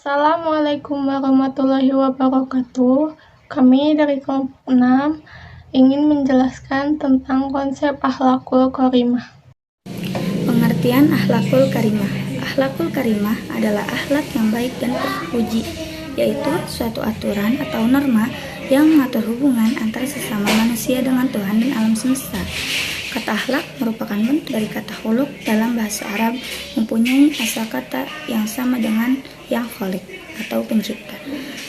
Assalamualaikum warahmatullahi wabarakatuh. Kami dari kelompok 6 ingin menjelaskan tentang konsep akhlakul karimah. Pengertian akhlakul karimah. Akhlakul karimah adalah akhlak yang baik dan terpuji, yaitu suatu aturan atau norma yang mengatur hubungan antara sesama manusia dengan Tuhan dan alam semesta. Kata akhlak merupakan bentuk dari kata khuluq dalam bahasa Arab, mempunyai asal kata yang sama dengan yang khaliq atau pencipta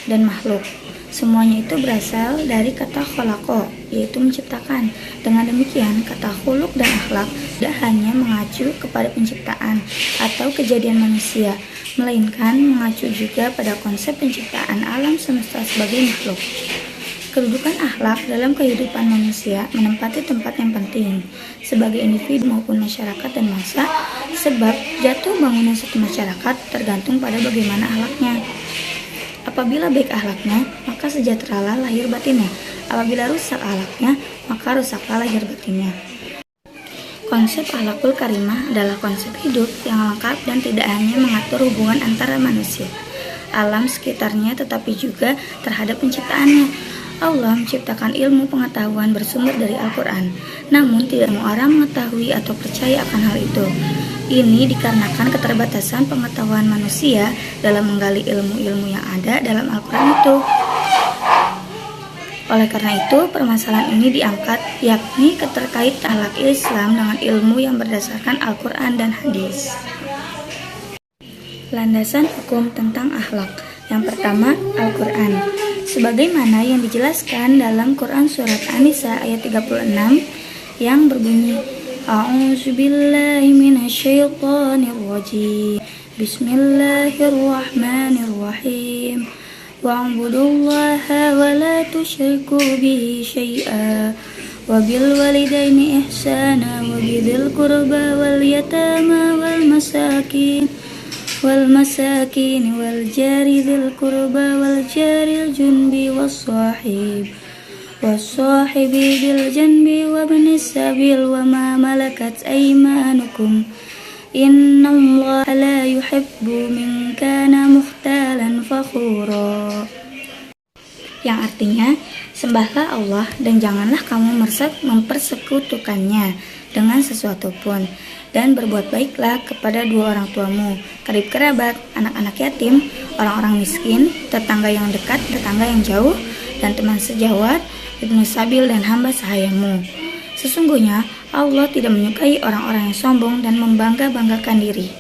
dan makhluk. Semuanya itu berasal dari kata khalaqo, yaitu menciptakan. Dengan demikian, kata khuluq dan akhlak tidak hanya mengacu kepada penciptaan atau kejadian manusia, melainkan mengacu juga pada konsep penciptaan alam semesta sebagai makhluk. Kedudukan akhlak dalam kehidupan manusia menempati tempat yang penting sebagai individu maupun masyarakat dan bangsa, sebab jatuh bangunan suatu masyarakat tergantung pada bagaimana akhlaknya. Apabila baik akhlaknya, maka sejahteralah lahir batinnya. Apabila rusak akhlaknya, maka rusaklah lahir batinnya. Konsep akhlakul karimah adalah konsep hidup yang lengkap dan tidak hanya mengatur hubungan antara manusia, alam sekitarnya, tetapi juga terhadap penciptaannya. Allah menciptakan ilmu pengetahuan bersumber dari Al-Quran, namun tidak semua orang mengetahui atau percaya akan hal itu. Ini dikarenakan keterbatasan pengetahuan manusia dalam menggali ilmu-ilmu yang ada dalam Al-Quran itu. Oleh karena itu, permasalahan ini diangkat, yakni terkait akhlak Islam dengan ilmu yang berdasarkan Al-Quran dan hadis. Landasan hukum tentang akhlak. Yang pertama, Al-Quran. Sebagaimana yang dijelaskan dalam Quran Surat An-Nisa ayat 36 yang berbunyi, A'udzubillahi minasyaitonirrajim. Bismillahirrahmanirrahim. Wa'budullaha wa la tusyriku bihi syai'a. Wa bil walidaini ihsana wa bidzil qurba wal yatama wal masakin wal jari dzil qurba wal jaril junbi wassahibi bil janbi wa ibnis sabil wa ma malakat aymanukum innallaha la yuhibbu man kana mukhtalan fakhura. Yang artinya, sembahlah Allah dan janganlah kamu mempersekutukannya dengan sesuatu pun, dan berbuat baiklah kepada dua orang tuamu, karib kerabat, anak-anak yatim, orang-orang miskin, tetangga yang dekat, tetangga yang jauh, dan teman sejawat, ibnu sabil dan hamba sahayamu. Sesungguhnya Allah tidak menyukai orang-orang yang sombong dan membangga-banggakan diri.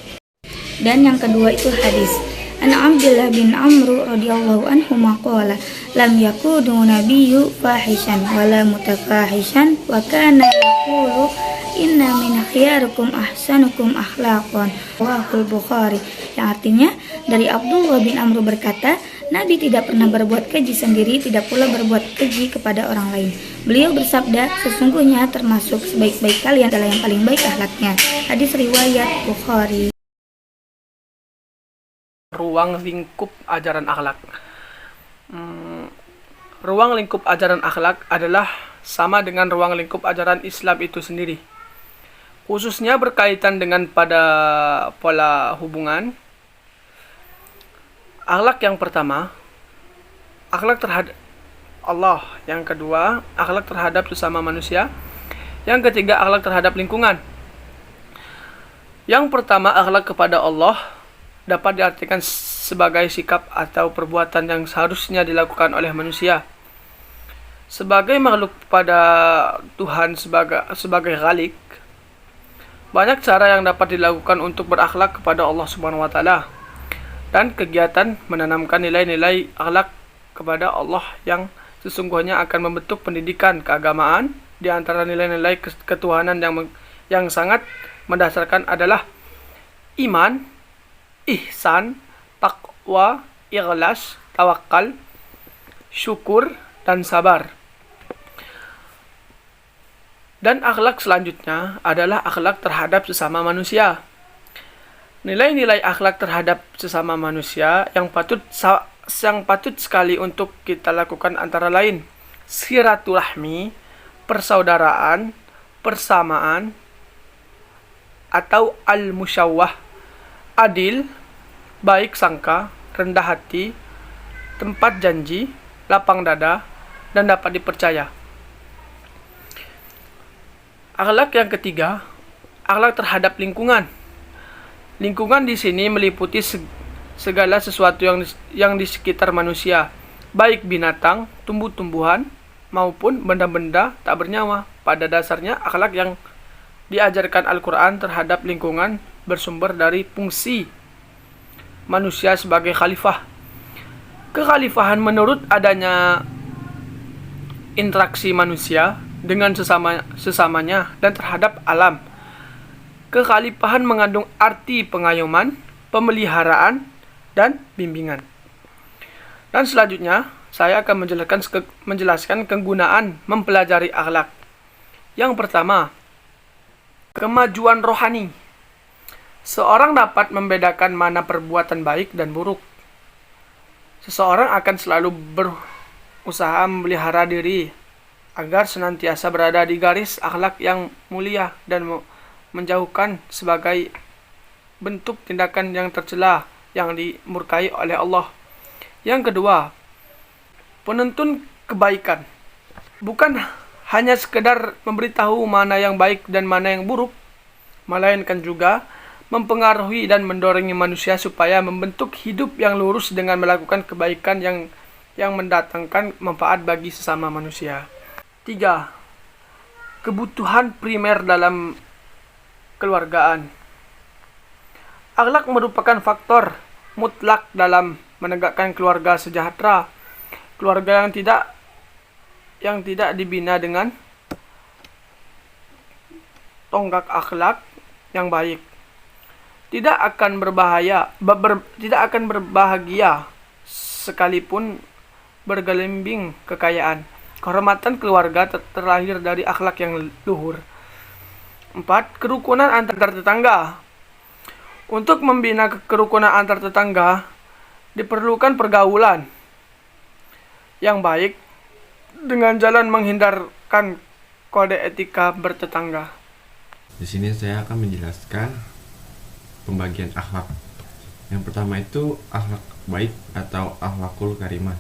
Dan yang kedua itu hadis. An Abdullah bin Amr radhiyallahu anhu maqala lam yakudu nabiyyu fahishan wala mutafahishan wa kana yaqulu inna min khiyarikum ahsanukum akhlaqan wahul Bukhari. Yang artinya, dari Abdullah bin Amr berkata, Nabi tidak pernah berbuat keji sendiri, tidak pula berbuat keji kepada orang lain. Beliau bersabda, sesungguhnya termasuk sebaik-baik kalian adalah yang paling baik akhlaknya. Hadis riwayat Bukhari. Ruang lingkup ajaran akhlak. Ruang lingkup ajaran akhlak adalah sama dengan ruang lingkup ajaran Islam itu sendiri, khususnya berkaitan dengan pada pola hubungan. Akhlak yang pertama, akhlak terhadap Allah. Yang kedua, akhlak terhadap sesama manusia. Yang ketiga, akhlak terhadap lingkungan. Yang pertama, akhlak kepada Allah dapat diartikan sebagai sikap atau perbuatan yang seharusnya dilakukan oleh manusia sebagai makhluk pada Tuhan sebagai Khalik. Banyak cara yang dapat dilakukan untuk berakhlak kepada Allah Subhanahu wa taala, dan kegiatan menanamkan nilai-nilai akhlak kepada Allah yang sesungguhnya akan membentuk pendidikan keagamaan. Di antara nilai-nilai ketuhanan yang sangat mendasarkan adalah iman, ihsan, taqwa, ikhlas, tawakal, syukur, dan sabar. Dan akhlak selanjutnya adalah akhlak terhadap sesama manusia. Nilai-nilai akhlak terhadap sesama manusia yang patut sekali untuk kita lakukan antara lain silaturahmi, persaudaraan, persamaan, atau al-musyawwah, adil, baik sangka, rendah hati, tempat janji, lapang dada, dan dapat dipercaya. Akhlak yang ketiga, akhlak terhadap lingkungan. Lingkungan di sini meliputi segala sesuatu yang di sekitar manusia, baik binatang, tumbuh-tumbuhan, maupun benda-benda tak bernyawa. Pada dasarnya, akhlak yang diajarkan Al-Quran terhadap lingkungan bersumber dari fungsi manusia sebagai khalifah. Kekhalifahan menurut adanya interaksi manusia dengan sesamanya dan terhadap alam. Kekhalifahan mengandung arti pengayoman, pemeliharaan, dan bimbingan. Dan selanjutnya, saya akan menjelaskan kegunaan mempelajari akhlak. Yang pertama, kemajuan rohani. Seorang dapat membedakan mana perbuatan baik dan buruk. Seseorang akan selalu berusaha memelihara diri agar senantiasa berada di garis akhlak yang mulia dan menjauhkan sebagai bentuk tindakan yang tercela yang dimurkai oleh Allah. Yang kedua, penuntun kebaikan. Bukan hanya sekedar memberitahu mana yang baik dan mana yang buruk, melainkan juga mempengaruhi dan mendorong manusia supaya membentuk hidup yang lurus dengan melakukan kebaikan yang mendatangkan manfaat bagi sesama manusia. 3. Kebutuhan primer dalam keluargaan. Akhlak merupakan faktor mutlak dalam menegakkan keluarga sejahtera. Keluarga yang tidak dibina dengan tonggak akhlak yang baik tidak akan berbahagia sekalipun bergelembing kekayaan. Kehormatan keluarga terlahir dari akhlak yang luhur. 4. Kerukunan antar tetangga. Untuk membina kerukunan antar tetangga diperlukan pergaulan yang baik dengan jalan menghindarkan kode etika bertetangga. Di sini saya akan menjelaskan pembagian akhlak. Yang pertama itu akhlak baik atau akhlakul karimah,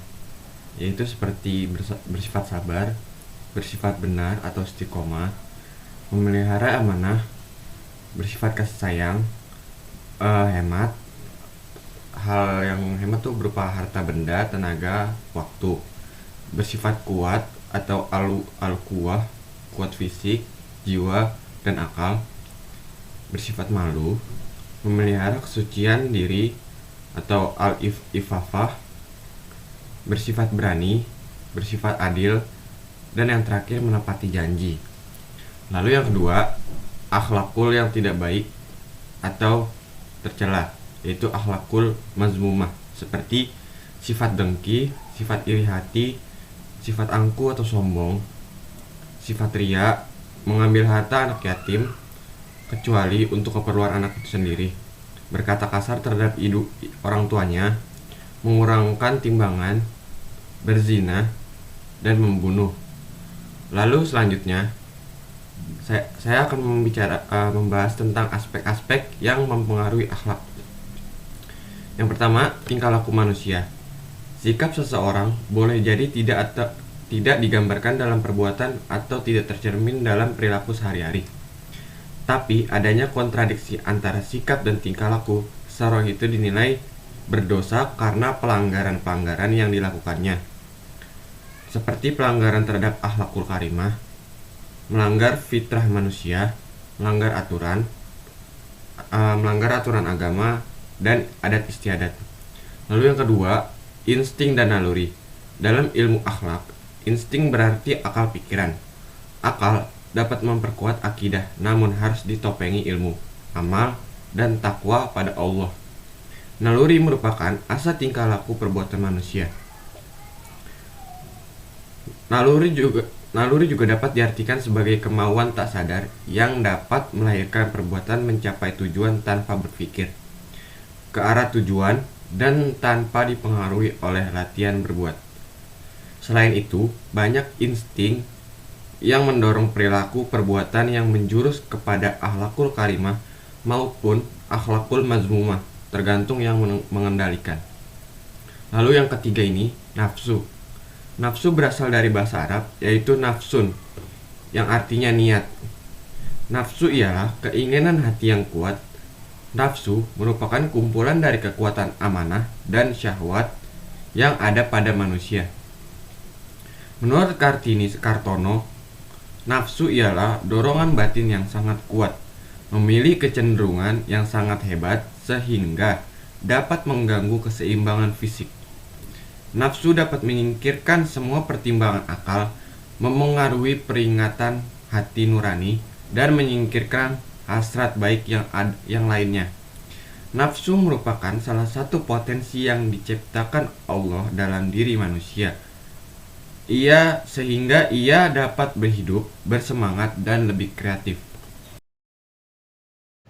yaitu seperti bersifat sabar, bersifat benar atau istiqomah, memelihara amanah, bersifat kasih sayang, hemat. Hal yang hemat tuh berupa harta benda, tenaga, waktu. Bersifat kuat atau al-quwah, kuat fisik, jiwa, dan akal. Bersifat malu, memelihara kesucian diri atau al-ifafah. Bersifat berani, bersifat adil, dan yang terakhir menepati janji. Lalu yang kedua, akhlakul yang tidak baik atau tercela, yaitu akhlakul mazmumah, seperti sifat dengki, sifat iri hati, sifat angkuh atau sombong, sifat ria, mengambil harta anak yatim kecuali untuk keperluan anak itu sendiri, berkata kasar terhadap orang tuanya, mengurangkan timbangan, berzina, dan membunuh. Lalu selanjutnya saya akan membahas tentang aspek-aspek yang mempengaruhi akhlak. Yang pertama, tingkah laku manusia. Sikap seseorang boleh jadi tidak digambarkan dalam perbuatan atau tidak tercermin dalam perilaku sehari-hari. Tapi adanya kontradiksi antara sikap dan tingkah laku, seseorang itu dinilai berdosa karena pelanggaran-pelanggaran yang dilakukannya. Seperti pelanggaran terhadap akhlakul karimah, melanggar fitrah manusia, melanggar aturan agama, dan adat istiadat. Lalu yang kedua, insting dan naluri. Dalam ilmu akhlak, insting berarti akal pikiran. Akal dapat memperkuat akidah, namun harus ditopengi ilmu, amal, dan takwa pada Allah. Naluri merupakan asa tingkah laku perbuatan manusia. Naluri juga dapat diartikan sebagai kemauan tak sadar yang dapat melahirkan perbuatan mencapai tujuan tanpa berpikir ke arah tujuan dan tanpa dipengaruhi oleh latihan berbuat. Selain itu, banyak insting yang mendorong perilaku perbuatan yang menjurus kepada akhlakul karimah maupun akhlakul mazmumah, tergantung yang mengendalikan. Lalu yang ketiga ini, nafsu. Nafsu berasal dari bahasa Arab, yaitu nafsun, yang artinya niat. Nafsu ialah keinginan hati yang kuat. Nafsu merupakan kumpulan dari kekuatan amanah dan syahwat yang ada pada manusia. Menurut Kartini Kartono, nafsu ialah dorongan batin yang sangat kuat, memiliki kecenderungan yang sangat hebat sehingga dapat mengganggu keseimbangan fisik. Nafsu dapat menyingkirkan semua pertimbangan akal, memengaruhi peringatan hati nurani, dan menyingkirkan hasrat baik yang lainnya. Nafsu merupakan salah satu potensi yang diciptakan Allah dalam diri manusia. Sehingga ia dapat berhidup, bersemangat, dan lebih kreatif.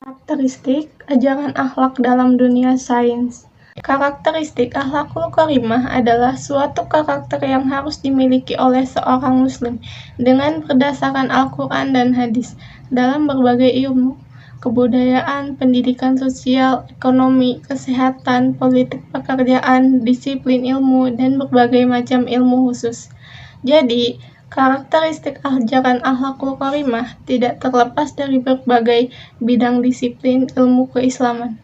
Karakteristik ajaran akhlak dalam dunia sains. Karakteristik akhlakul karimah adalah suatu karakter yang harus dimiliki oleh seorang muslim dengan berdasarkan Al-Quran dan hadis dalam berbagai ilmu, kebudayaan, pendidikan sosial, ekonomi, kesehatan, politik pekerjaan, disiplin ilmu, dan berbagai macam ilmu khusus. Jadi, karakteristik ajaran akhlakul karimah tidak terlepas dari berbagai bidang disiplin ilmu keislaman.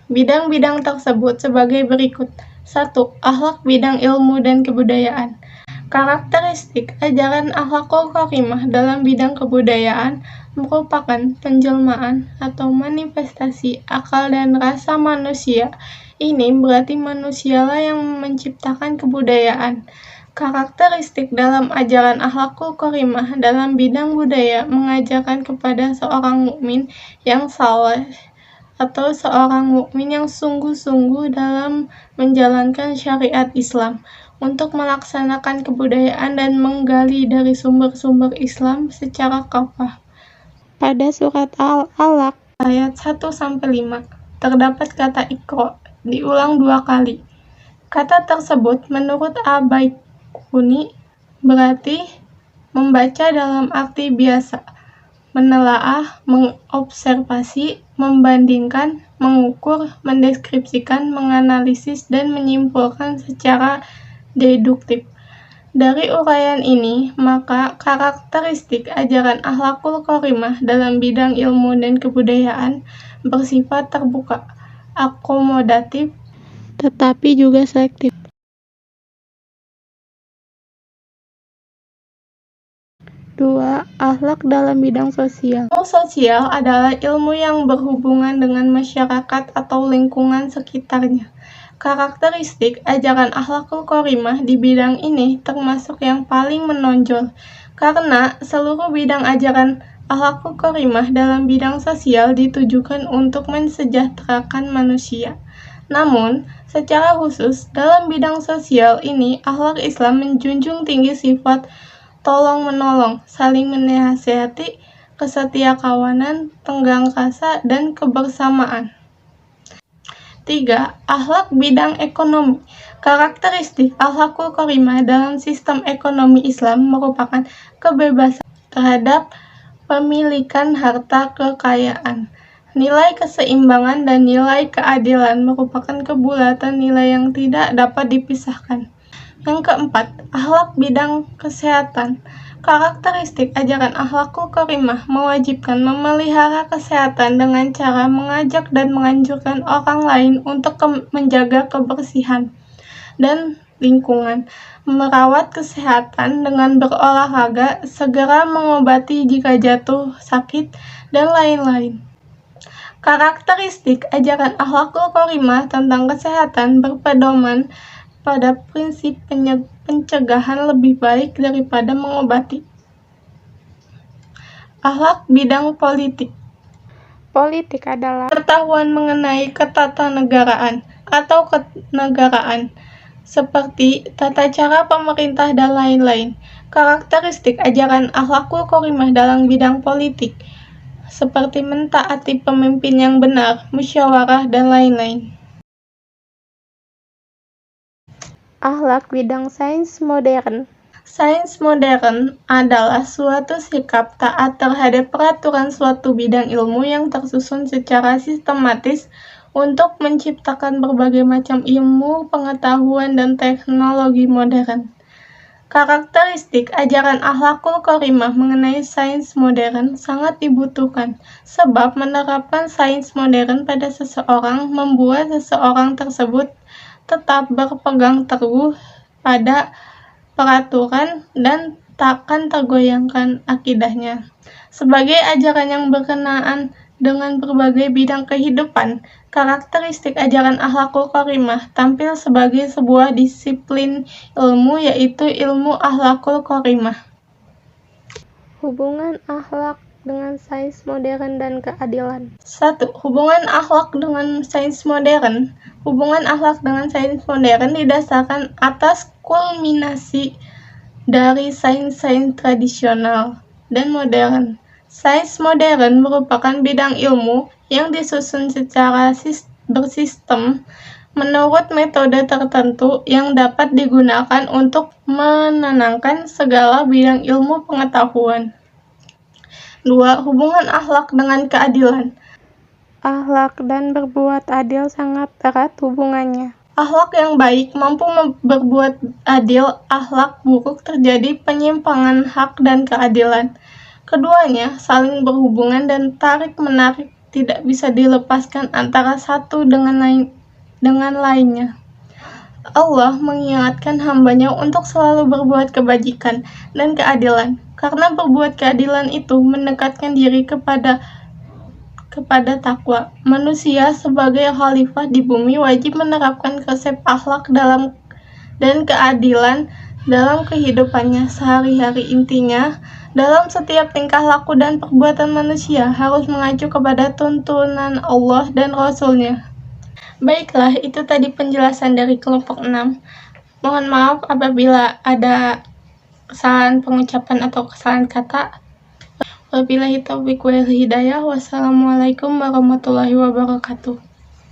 Bidang-bidang tersebut sebagai berikut. 1. Akhlak bidang ilmu dan kebudayaan. Karakteristik ajaran akhlakul karimah dalam bidang kebudayaan merupakan penjelmaan atau manifestasi akal dan rasa manusia. Ini berarti manusialah yang menciptakan kebudayaan. Karakteristik dalam ajaran akhlakul karimah dalam bidang budaya mengajarkan kepada seorang mukmin yang saleh atau seorang mukmin yang sungguh-sungguh dalam menjalankan syariat Islam untuk melaksanakan kebudayaan dan menggali dari sumber-sumber Islam secara kafah. Pada surat Al-Alaq ayat 1-5 terdapat kata Iqra diulang 2 kali. Kata tersebut menurut Al-Baikuni berarti membaca dalam arti biasa, menelaah, mengobservasi, membandingkan, mengukur, mendeskripsikan, menganalisis, dan menyimpulkan secara deduktif. Dari uraian ini, maka karakteristik ajaran akhlakul karimah dalam bidang ilmu dan kebudayaan bersifat terbuka, akomodatif, tetapi juga selektif. 2. Akhlak dalam bidang sosial. Ilmu sosial adalah ilmu yang berhubungan dengan masyarakat atau lingkungan sekitarnya. Karakteristik ajaran akhlakul karimah di bidang ini termasuk yang paling menonjol, karena seluruh bidang ajaran akhlakul karimah dalam bidang sosial ditujukan untuk mensejahterakan manusia. Namun, secara khusus dalam bidang sosial ini, akhlak Islam menjunjung tinggi sifat tolong-menolong, saling menasihati, kesetiakawanan, tenggang rasa, dan kebersamaan. 3. Akhlak bidang ekonomi. Karakteristik akhlakul karimah dalam sistem ekonomi Islam merupakan kebebasan terhadap pemilikan harta kekayaan. Nilai keseimbangan dan nilai keadilan merupakan kebulatan nilai yang tidak dapat dipisahkan. Yang keempat, akhlak bidang kesehatan. Karakteristik ajaran akhlakul karimah mewajibkan memelihara kesehatan dengan cara mengajak dan menganjurkan orang lain untuk menjaga kebersihan dan lingkungan, merawat kesehatan dengan berolahraga, segera mengobati jika jatuh sakit, dan lain-lain. Karakteristik ajaran akhlakul karimah tentang kesehatan berpedoman pada prinsip pencegahan lebih baik daripada mengobati. Akhlak bidang politik. Politik adalah pengetahuan mengenai ketatanegaraan atau kenegaraan, seperti tata cara pemerintah dan lain-lain. Karakteristik ajaran akhlakul karimah dalam bidang politik, seperti mentaati pemimpin yang benar, musyawarah, dan lain-lain. Akhlak bidang sains modern. Sains modern adalah suatu sikap taat terhadap peraturan suatu bidang ilmu yang tersusun secara sistematis untuk menciptakan berbagai macam ilmu, pengetahuan, dan teknologi modern. Karakteristik ajaran akhlakul karimah mengenai sains modern sangat dibutuhkan, sebab menerapkan sains modern pada seseorang membuat seseorang tersebut tetap berpegang teguh pada peraturan dan takkan tergoyahkan akidahnya. Sebagai ajaran yang berkenaan dengan berbagai bidang kehidupan, karakteristik ajaran akhlakul karimah tampil sebagai sebuah disiplin ilmu, yaitu ilmu akhlakul karimah. Hubungan akhlak dengan sains modern dan keadilan. 1. Hubungan akhlak dengan sains modern. Hubungan akhlak dengan sains modern didasarkan atas kulminasi dari sains-sains tradisional dan modern. Sains modern merupakan bidang ilmu yang disusun secara bersistem menurut metode tertentu yang dapat digunakan untuk menenangkan segala bidang ilmu pengetahuan. 2. Hubungan akhlak dengan keadilan. Akhlak dan berbuat adil sangat erat hubungannya. Akhlak yang baik mampu berbuat adil, akhlak buruk terjadi penyimpangan hak dan keadilan. Keduanya saling berhubungan dan tarik-menarik tidak bisa dilepaskan antara satu dengan lainnya. Allah mengingatkan hambanya untuk selalu berbuat kebajikan dan keadilan, karena berbuat keadilan itu mendekatkan diri kepada takwa. Manusia sebagai khalifah di bumi wajib menerapkan konsep akhlak dan keadilan dalam kehidupannya sehari-hari. Intinya, dalam setiap tingkah laku dan perbuatan manusia harus mengacu kepada tuntunan Allah dan Rasul-Nya. Baiklah, itu tadi penjelasan dari kelompok 6. Mohon maaf apabila ada kesalahan pengucapan atau kesalahan kata. Wabillahi taufiq wal hidayah. Wassalamualaikum warahmatullahi wabarakatuh.